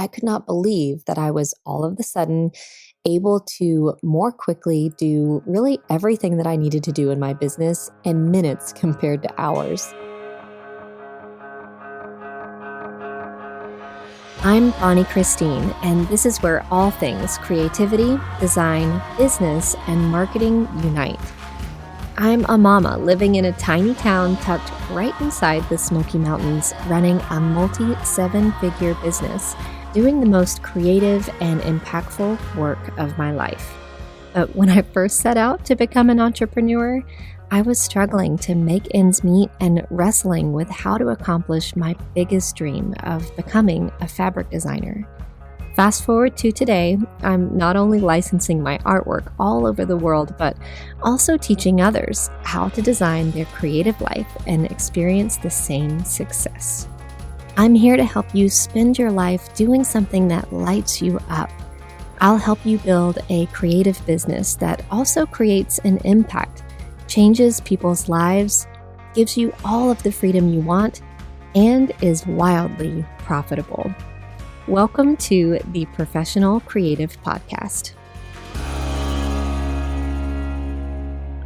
I could not believe that I was all of a sudden able to more quickly do really everything that I needed to do in my business in minutes compared to hours. I'm bonniechristine, and this is where all things creativity, design, business, and marketing unite. I'm a mama living in a tiny town tucked right inside the Smoky Mountains, running a multi-seven-figure business, doing the most creative and impactful work of my life. But when I first set out to become an entrepreneur, I was struggling to make ends meet and wrestling with how to accomplish my biggest dream of becoming a fabric designer. Fast forward to today, I'm not only licensing my artwork all over the world, but also teaching others how to design their creative life and experience the same success. I'm here to help you spend your life doing something that lights you up. I'll help you build a creative business that also creates an impact, changes people's lives, gives you all of the freedom you want, and is wildly profitable. Welcome to the Professional Creative Podcast.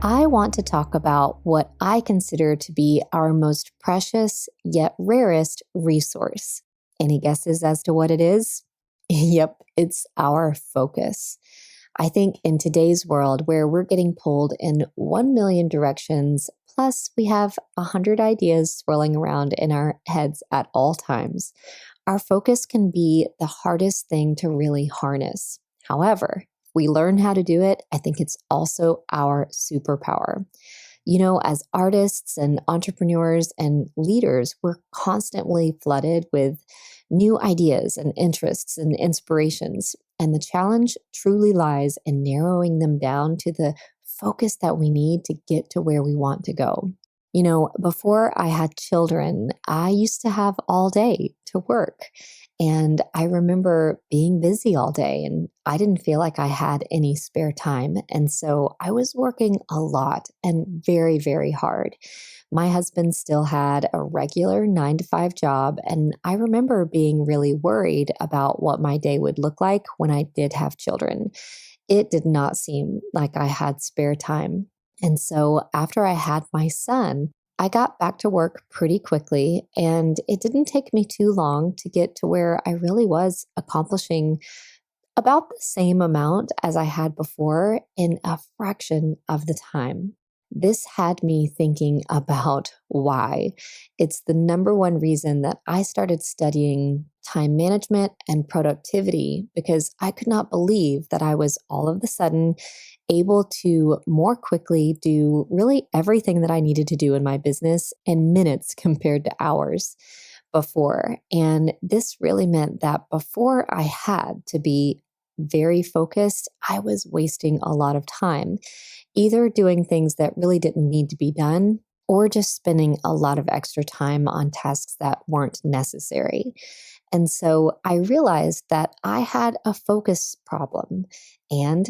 I want to talk about what I consider to be our most precious yet rarest resource. Any guesses as to what it is? Yep, it's our focus. I think in today's world where we're getting pulled in 1 million directions, plus we have 100 ideas swirling around in our heads at all times, our focus can be the hardest thing to really harness. However, if we learn how to do it, I think it's also our superpower. You know, as artists and entrepreneurs and leaders, we're constantly flooded with new ideas and interests and inspirations. And the challenge truly lies in narrowing them down to the focus that we need to get to where we want to go. You know, before I had children, I used to have all day to work. And I remember being busy all day and I didn't feel like I had any spare time. And so I was working a lot and very, very hard. My husband still had a regular 9-to-5 job. And I remember being really worried about what my day would look like when I did have children. It did not seem like I had spare time. And so after I had my son, I got back to work pretty quickly, and it didn't take me too long to get to where I really was accomplishing about the same amount as I had before in a fraction of the time. This had me thinking about why. It's the number one reason that I started studying time management and productivity, because I could not believe that I was all of a sudden able to more quickly do really everything that I needed to do in my business in minutes compared to hours before. And this really meant that before I had to be very focused, I was wasting a lot of time, either doing things that really didn't need to be done or just spending a lot of extra time on tasks that weren't necessary. And so I realized that I had a focus problem, and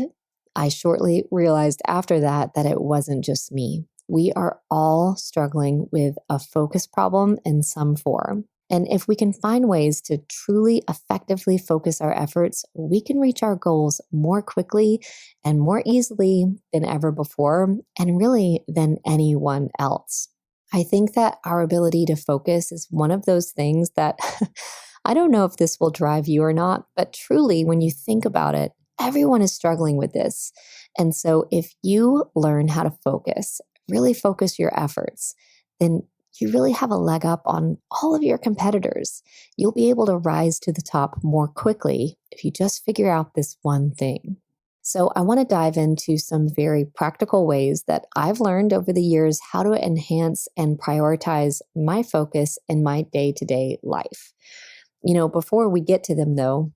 I shortly realized after that that it wasn't just me. We are all struggling with a focus problem in some form. And if we can find ways to truly effectively focus our efforts, we can reach our goals more quickly and more easily than ever before, and really than anyone else. I think that our ability to focus is one of those things that I don't know if this will drive you or not, but truly, when you think about it, everyone is struggling with this. And so if you learn how to focus, really focus your efforts, then you really have a leg up on all of your competitors. You'll be able to rise to the top more quickly if you just figure out this one thing. So I want to dive into some very practical ways that I've learned over the years how to enhance and prioritize my focus in my day-to-day life. You know, before we get to them though,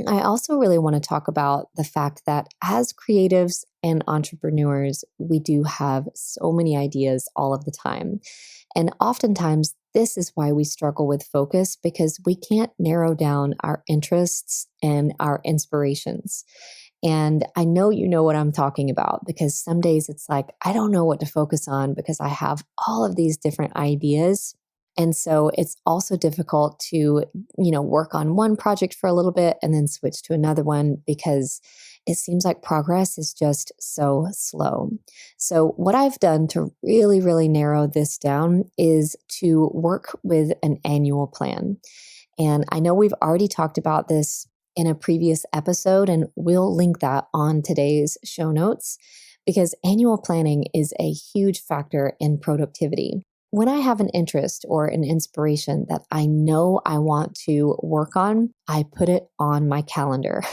I also really want to talk about the fact that as creatives and entrepreneurs, we do have so many ideas all of the time. And oftentimes, this is why we struggle with focus, because we can't narrow down our interests and our inspirations. And I know you know what I'm talking about, because some days it's like, I don't know what to focus on because I have all of these different ideas. And so it's also difficult to, work on one project for a little bit and then switch to another one because it seems like progress is just so slow. So what I've done to really, really narrow this down is to work with an annual plan. And I know we've already talked about this in a previous episode, and we'll link that on today's show notes because annual planning is a huge factor in productivity. When I have an interest or an inspiration that I know I want to work on, I put it on my calendar.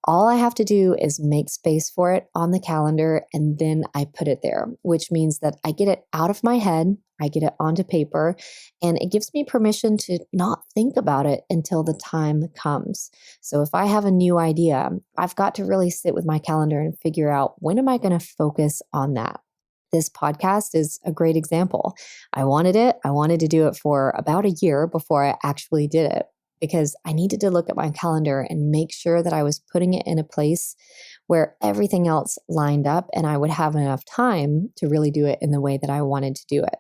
All I have to do is make space for it on the calendar, and then I put it there, which means that I get it out of my head, I get it onto paper, and it gives me permission to not think about it until the time comes. So if I have a new idea, I've got to really sit with my calendar and figure out, when am I going to focus on that? This podcast is a great example. I wanted to do it for about a year before I actually did it, because I needed to look at my calendar and make sure that I was putting it in a place where everything else lined up and I would have enough time to really do it in the way that I wanted to do it.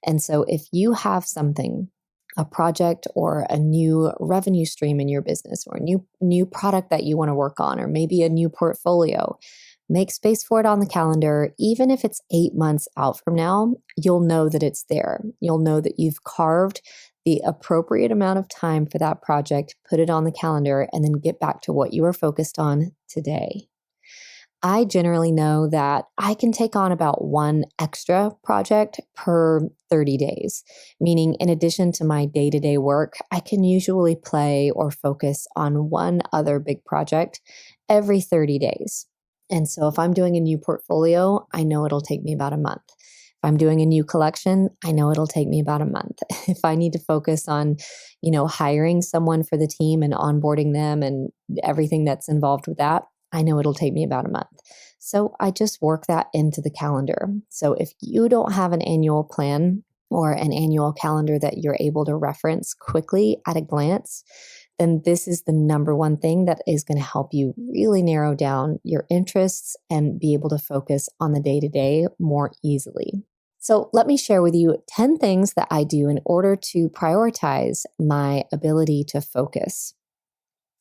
And so if you have something, a project or a new revenue stream in your business, or a new product that you want to work on, or maybe a new portfolio, make space for it on the calendar. Even if it's 8 months out from now, you'll know that it's there. You'll know that you've carved the appropriate amount of time for that project, put it on the calendar, and then get back to what you are focused on today. I generally know that I can take on about one extra project per 30 days, meaning in addition to my day-to-day work, I can usually play or focus on one other big project every 30 days. And so if I'm doing a new portfolio, I know it'll take me about a month. If I'm doing a new collection, I know it'll take me about a month. If I need to focus on, hiring someone for the team and onboarding them and everything that's involved with that, I know it'll take me about a month. So I just work that into the calendar. So if you don't have an annual plan or an annual calendar that you're able to reference quickly at a glance, then this is the number one thing that is going to help you really narrow down your interests and be able to focus on the day-to-day more easily. So let me share with you 10 things that I do in order to prioritize my ability to focus.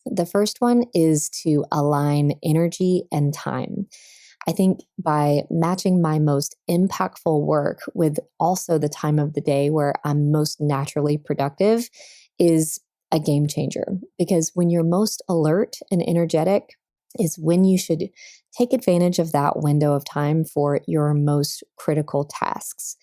The first one is to align energy and time. I think by matching my most impactful work with also the time of the day where I'm most naturally productive is a game changer, because when you're most alert and energetic is when you should take advantage of that window of time for your most critical tasks.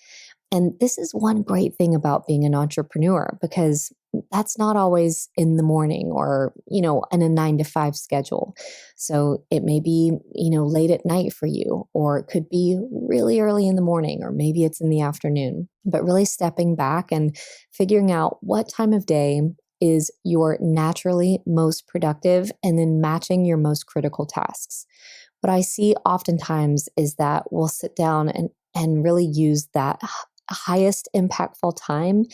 And this is one great thing about being an entrepreneur, because that's not always in the morning or, in a 9 to 5 schedule. So it may be, late at night for you, or it could be really early in the morning, or maybe it's in the afternoon. But really stepping back and figuring out what time of day is your naturally most productive, and then matching your most critical tasks. What I see oftentimes is that we'll sit down and really use that highest impactful time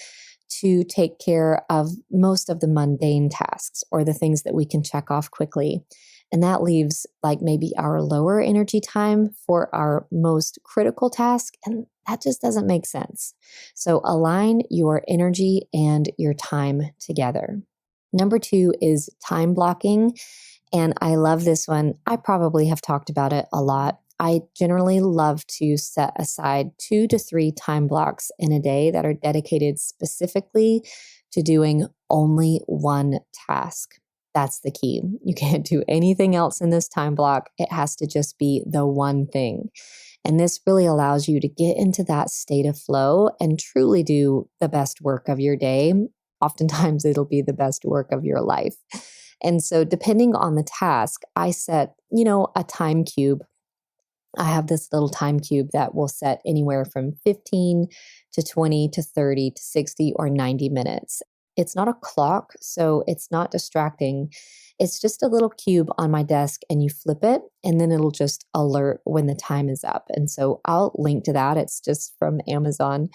to take care of most of the mundane tasks or the things that we can check off quickly. And that leaves like maybe our lower energy time for our most critical task. And that just doesn't make sense. So align your energy and your time together. Number 2 is time blocking. And I love this one. I probably have talked about it a lot. I generally love to set aside 2 to 3 time blocks in a day that are dedicated specifically to doing only one task. That's the key. You can't do anything else in this time block. It has to just be the one thing. And this really allows you to get into that state of flow and truly do the best work of your day. Oftentimes, it'll be the best work of your life. And so depending on the task, I set, a time cube. I have this little time cube that will set anywhere from 15 to 20 to 30 to 60 or 90 minutes. It's not a clock, so it's not distracting. It's just a little cube on my desk, and you flip it, and then it'll just alert when the time is up. And so I'll link to that. It's just from Amazon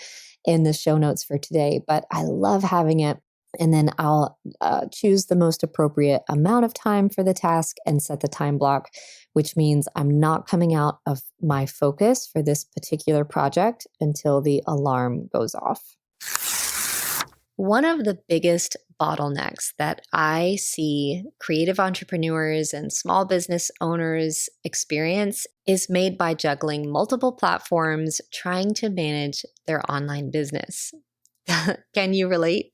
in the show notes for today, but I love having it. And then I'll choose the most appropriate amount of time for the task and set the time block, which means I'm not coming out of my focus for this particular project until the alarm goes off. One of the biggest bottlenecks that I see creative entrepreneurs and small business owners experience is made by juggling multiple platforms trying to manage their online business. Can you relate?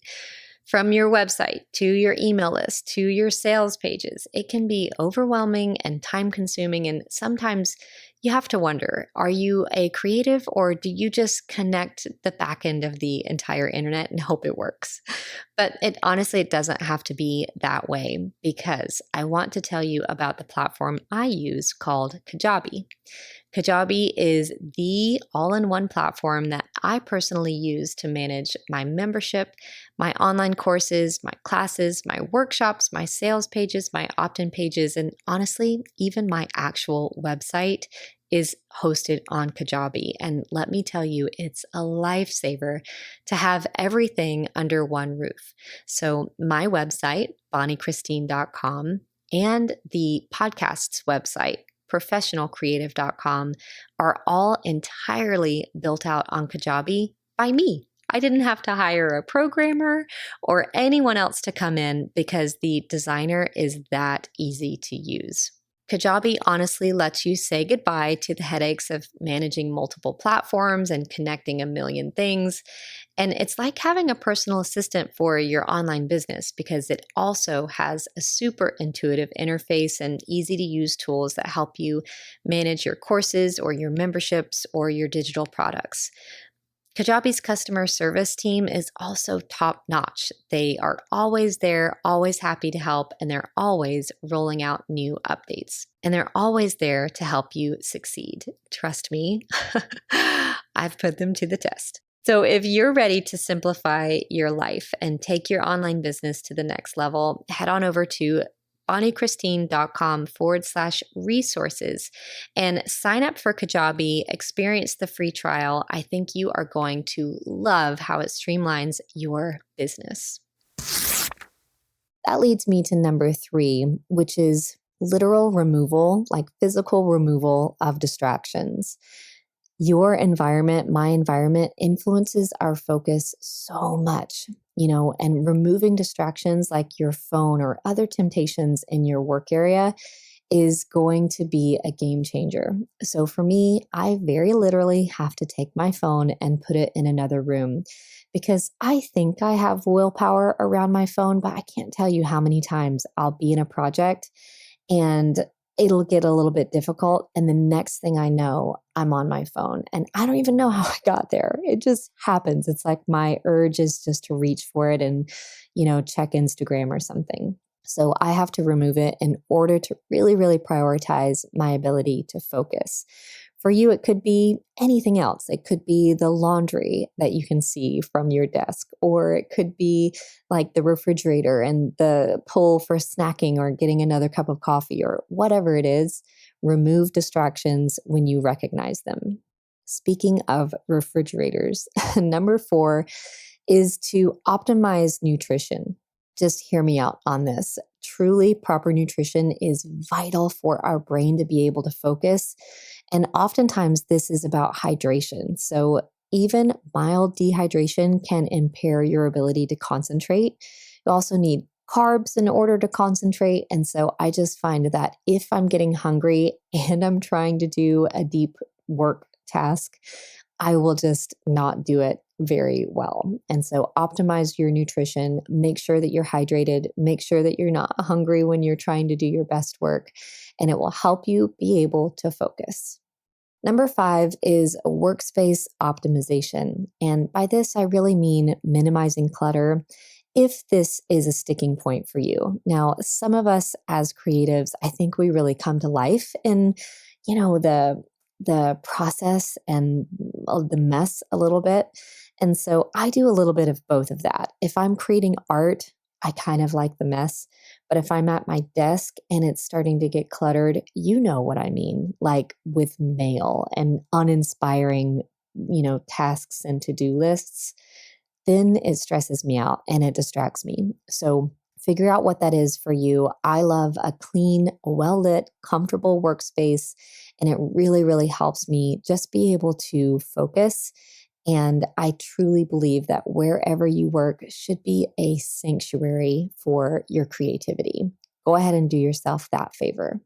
From your website to your email list to your sales pages, it can be overwhelming and time consuming. And sometimes you have to wonder, are you a creative or do you just connect the back end of the entire internet and hope it works? But it doesn't have to be that way, because I want to tell you about the platform I use called Kajabi. Kajabi is the all-in-one platform that I personally use to manage my membership, my online courses, my classes, my workshops, my sales pages, my opt-in pages, and honestly, even my actual website is hosted on Kajabi. And let me tell you, it's a lifesaver to have everything under one roof. So my website, bonniechristine.com, and the podcast's website, professionalcreative.com, are all entirely built out on Kajabi by me. I didn't have to hire a programmer or anyone else to come in because the designer is that easy to use. Kajabi honestly lets you say goodbye to the headaches of managing multiple platforms and connecting a million things. And it's like having a personal assistant for your online business, because it also has a super intuitive interface and easy to use tools that help you manage your courses or your memberships or your digital products. Kajabi's customer service team is also top notch. They are always there, always happy to help, and they're always rolling out new updates. And they're always there to help you succeed. Trust me, I've put them to the test. So if you're ready to simplify your life and take your online business to the next level, head on over to bonniechristine.com/resources and sign up for Kajabi. Experience the free trial. I think you are going to love how it streamlines your business. That leads me to number 3, which is literal removal, like physical removal of distractions. Your environment, my environment, influences our focus so much, and removing distractions like your phone or other temptations in your work area is going to be a game changer. So for me, I very literally have to take my phone and put it in another room, because I think I have willpower around my phone, but I can't tell you how many times I'll be in a project and it'll get a little bit difficult. And the next thing I know, I'm on my phone and I don't even know how I got there. It just happens. It's like my urge is just to reach for it and, check Instagram or something. So I have to remove it in order to really, really prioritize my ability to focus. For you, it could be anything else. It could be the laundry that you can see from your desk, or it could be like the refrigerator and the pull for snacking or getting another cup of coffee or whatever it is. Remove distractions when you recognize them. Speaking of refrigerators, number 4 is to optimize nutrition. Just hear me out on this. Truly proper nutrition is vital for our brain to be able to focus. And oftentimes this is about hydration. So even mild dehydration can impair your ability to concentrate. You also need carbs in order to concentrate. And so I just find that if I'm getting hungry and I'm trying to do a deep work task, I will just not do it very well. And so optimize your nutrition, make sure that you're hydrated, make sure that you're not hungry when you're trying to do your best work, and it will help you be able to focus. Number 5 is workspace optimization. And by this, I really mean minimizing clutter if this is a sticking point for you. Now, some of us as creatives, I think we really come to life in, the process and the mess a little bit. And so I do a little bit of both of that. If I'm creating art, I kind of like the mess. But if I'm at my desk and it's starting to get cluttered, you know what I mean, like with mail and uninspiring, tasks and to-do lists, then it stresses me out and it distracts me. So figure out what that is for you. I love a clean, well-lit, comfortable workspace, and it really, really helps me just be able to focus And I truly believe that wherever you work should be a sanctuary for your creativity. Go ahead and do yourself that favor.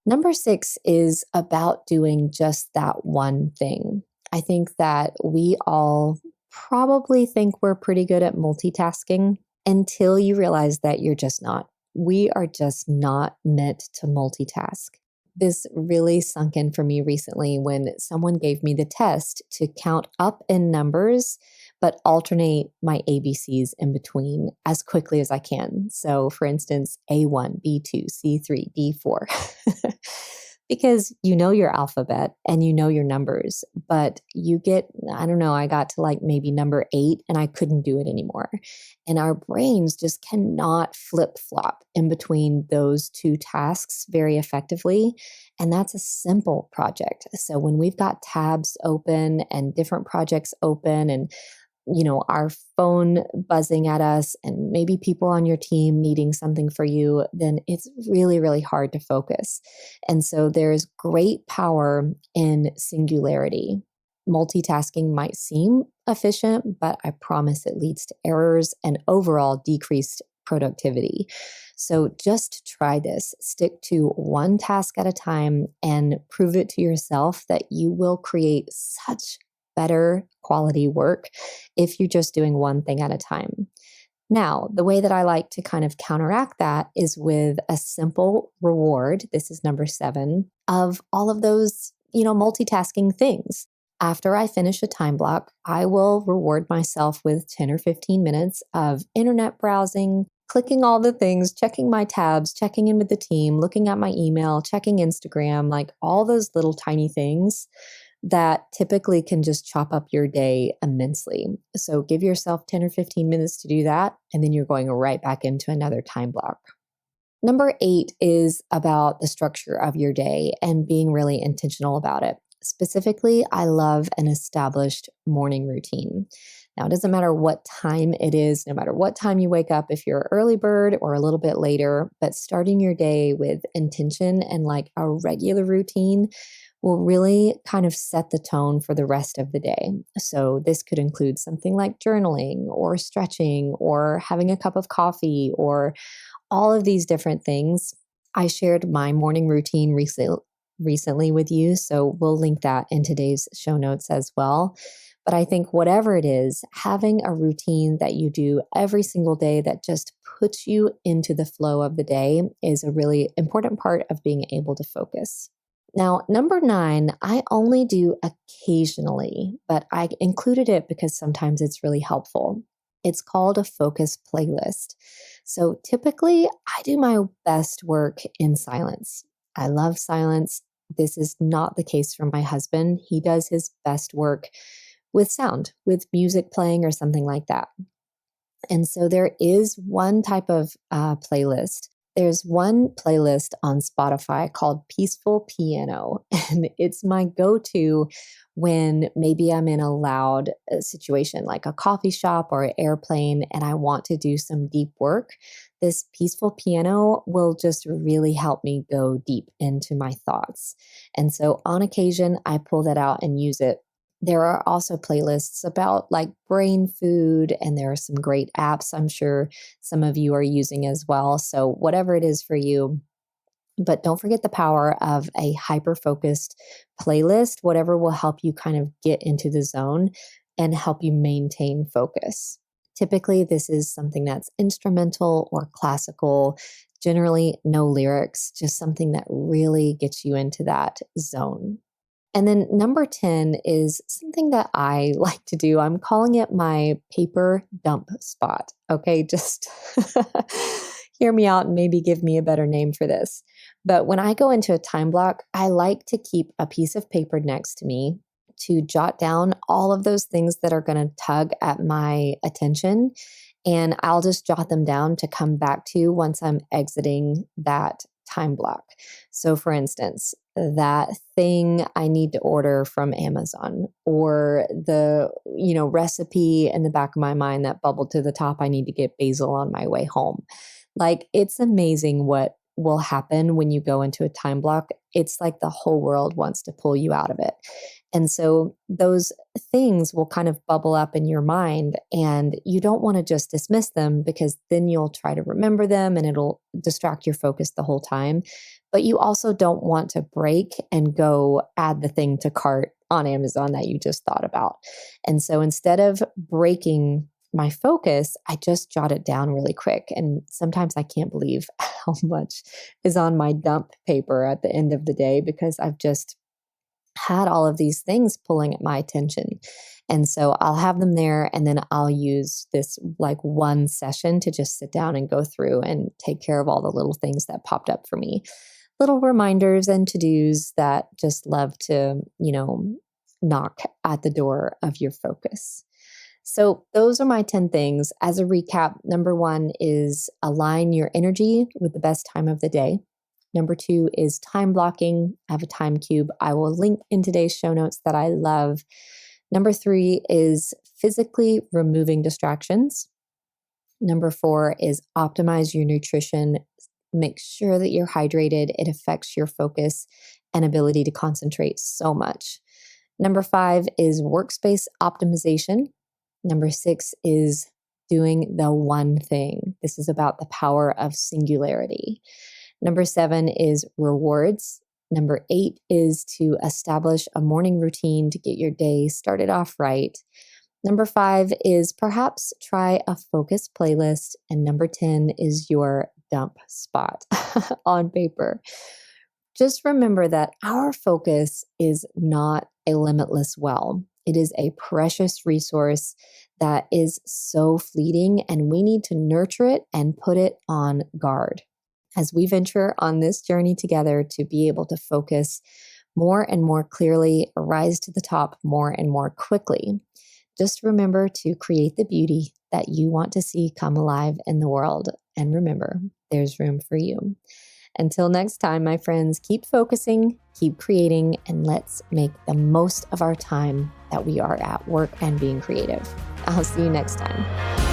Number 6 is about doing just that one thing. I think that we all probably think we're pretty good at multitasking until you realize that you're just not. We are just not meant to multitask. This really sunk in for me recently when someone gave me the test to count up in numbers, but alternate my ABCs in between as quickly as I can. So, for instance, A1, B2, C3, D4. Because you know your alphabet and you know your numbers, but you get, I don't know, I got to like maybe number 8 and I couldn't do it anymore. And our brains just cannot flip flop in between those two tasks very effectively. And that's a simple project. So when we've got tabs open and different projects open and our phone buzzing at us and maybe people on your team needing something for you, then it's really, really hard to focus. And so there's great power in singularity. Multitasking might seem efficient, but I promise it leads to errors and overall decreased productivity. So just try this. Stick to one task at a time and prove it to yourself that you will create such better quality work if you're just doing one thing at a time. Now, the way that I like to kind of counteract that is with a simple reward. This is number 7 of all of those, multitasking things. After I finish a time block, I will reward myself with 10 or 15 minutes of internet browsing, clicking all the things, checking my tabs, checking in with the team, looking at my email, checking Instagram, like all those little tiny things that typically can just chop up your day immensely. So give yourself 10 or 15 minutes to do that, and then you're going right back into another time block. Number 8 is about the structure of your day and being really intentional about it. Specifically, I love an established morning routine. Now, it doesn't matter what time it is, no matter what time you wake up, if you're an early bird or a little bit later, but starting your day with intention and like a regular routine will really kind of set the tone for the rest of the day. So this could include something like journaling or stretching or having a cup of coffee or all of these different things. I shared my morning routine recently with you, so we'll link that in today's show notes as well. But I think whatever it is, having a routine that you do every single day that just puts you into the flow of the day is a really important part of being able to focus. Now, number 9, I only do occasionally, but I included it because sometimes it's really helpful. It's called a focus playlist. So typically, I do my best work in silence. I love silence. This is not the case for my husband. He does his best work with sound, with music playing or something like that. And so there is one type of playlist. There's one playlist on Spotify called Peaceful Piano, and it's my go-to when maybe I'm in a loud situation like a coffee shop or an airplane and I want to do some deep work. This peaceful piano will just really help me go deep into my thoughts. And so on occasion, I pull that out and use it. There are also playlists about like brain food, and there are some great apps I'm sure some of you are using as well. So whatever it is for you, but don't forget the power of a hyper-focused playlist, whatever will help you kind of get into the zone and help you maintain focus. Typically, this is something that's instrumental or classical, generally no lyrics, just something that really gets you into that zone. And then number 10 is something that I like to do. I'm calling it my paper dump spot. Okay, just hear me out and maybe give me a better name for this. But when I go into a time block, I like to keep a piece of paper next to me to jot down all of those things that are going to tug at my attention. And I'll just jot them down to come back to once I'm exiting that time block. So for instance, that thing I need to order from Amazon, or the, recipe in the back of my mind that bubbled to the top, I need to get basil on my way home. Like, it's amazing what will happen when you go into a time block. It's like the whole world wants to pull you out of it. And so those things will kind of bubble up in your mind, and you don't want to just dismiss them, because then you'll try to remember them and it'll distract your focus the whole time. But you also don't want to break and go add the thing to cart on Amazon that you just thought about. And so instead of breaking my focus, I just jot it down really quick. And sometimes I can't believe how much is on my dump paper at the end of the day, because I've just had all of these things pulling at my attention. And so I'll have them there, and then I'll use this like one session to just sit down and go through and take care of all the little things that popped up for me. Little reminders and to-dos that just love to, knock at the door of your focus. So those are my 10 things. As a recap, number 1 is align your energy with the best time of the day. Number 2 is time blocking. I have a time cube I will link in today's show notes that I love. Number 3 is physically removing distractions. Number 4 is optimize your nutrition. Make sure that you're hydrated. It affects your focus and ability to concentrate so much. Number 5 is workspace optimization. Number 6 is doing the one thing. This is about the power of singularity. Number 7 is rewards. Number 8 is to establish a morning routine to get your day started off right. Number 5 is perhaps try a focus playlist. And number 10 is your dump spot on paper. Just remember that our focus is not a limitless well. It is a precious resource that is so fleeting, and we need to nurture it and put it on guard as we venture on this journey together to be able to focus more and more clearly, rise to the top more and more quickly. Just remember to create the beauty that you want to see come alive in the world. And remember, there's room for you. Until next time, my friends, keep focusing, keep creating, and let's make the most of our time that we are at work and being creative. I'll see you next time.